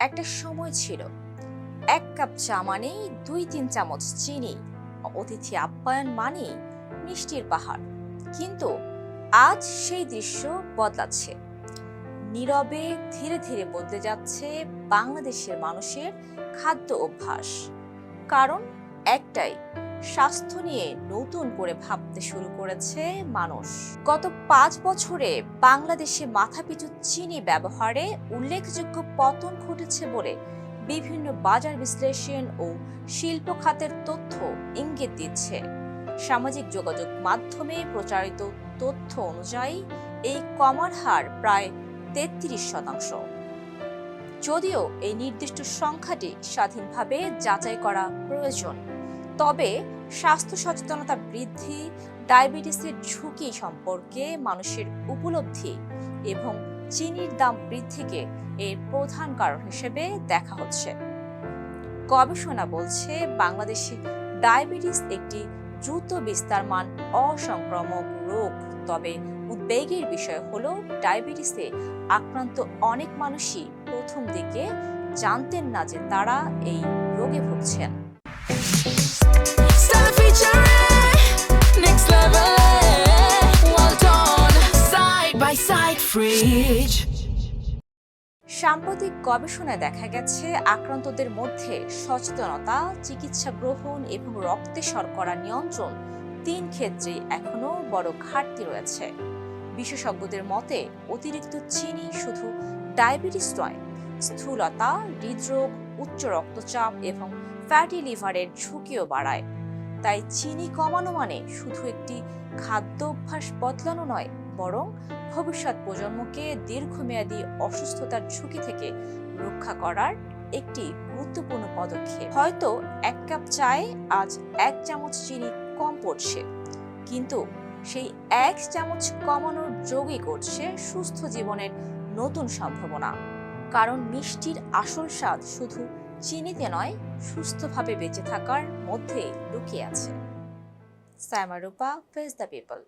একটা সময় ছিল এক কাপ চা মানেই 2-3 চামচ চিনি, অতিথি আপ্যায়ন মানেই মিষ্টির পাহাড়। কিন্তু আজ সেই দৃশ্য বদলাচ্ছে। নীরবে ধীরে ধীরে বদলে যাচ্ছে বাংলাদেশের মানুষের খাদ্য অভ্যাস। কারণ একটাই, স্বাস্থ্য নিয়ে নতুন করে ভাবতে শুরু করেছে মানুষ। গত 5 বছরে বাংলাদেশে মাথাপিছু চিনি ব্যবহারে উল্লেখযোগ্য পতন ঘটেছে বলে বিভিন্ন বাজার বিশ্লেষণ ও শিল্প খাতের তথ্য ইঙ্গিত দিচ্ছে। সামাজিক যোগাযোগ মাধ্যমে প্রচারিত তথ্য অনুযায়ী এই কমার হার প্রায় 33%। যদিও এই নির্দিষ্ট সংখ্যাটি স্বাধীনভাবে যাচাই করা প্রয়োজন, তবে স্বাস্থ্য সচেতনতা বৃদ্ধি, ডায়াবেটিসের ঝুঁকি সম্পর্কে মানুষের উপলব্ধি এবং চিনির দাম বৃদ্ধিকে এর প্রধান কারণ হিসেবে দেখা হচ্ছে। গবেষণা বলছে বাংলাদেশে ডায়াবেটিস একটি দ্রুত বিস্তারমান অসংক্রামক রোগ। তবে উদ্বেগের বিষয় হলো ডায়াবেটিসে আক্রান্ত অনেক মানুষই প্রথম দিকে জানতেন না যে তারা এই রোগে ভুগছেন। সাম্প্রতিক গবেষণায় দেখা গেছে আক্রান্তদের মধ্যে সচেতনতা, চিকিৎসা গ্রহণ এবং রক্তে শর্করা নিয়ন্ত্রণ 3 ক্ষেত্রেই এখনো বড় ঘাটতি রয়েছে। বিশেষজ্ঞদের মতে অতিরিক্ত চিনি শুধু ডায়াবেটিস নয়, স্থূলতা, হৃদরোগ, উচ্চ রক্তচাপ এবং ফ্যাটি লিভারের ঝুঁকিও বাড়ায়। তাই চিনি কমানো মানে শুধু একটি খাদ্য অভ্যাস বদলানো নয়, বরং ভবিষ্যৎ প্রজন্মকে দীর্ঘমেয়াদী অসুস্থতার ঝুঁকি থেকে রক্ষা করার একটি গুরুত্বপূর্ণ পদক্ষেপ। হয়তো 1 কাপ চায়ে আজ 1 চামচ চিনি কম পড়ছে, কিন্তু সেই 1 চামচ কমানোর যোগই করছে সুস্থ জীবনের নতুন সম্ভাবনা। কারণ মিষ্টির আসল স্বাদ শুধু চিনিতে নয়, সুস্থভাবে বেঁচে থাকার মধ্যে লুকিয়ে আছে। সাইমা রূপা, ফেস দ্য পিপল।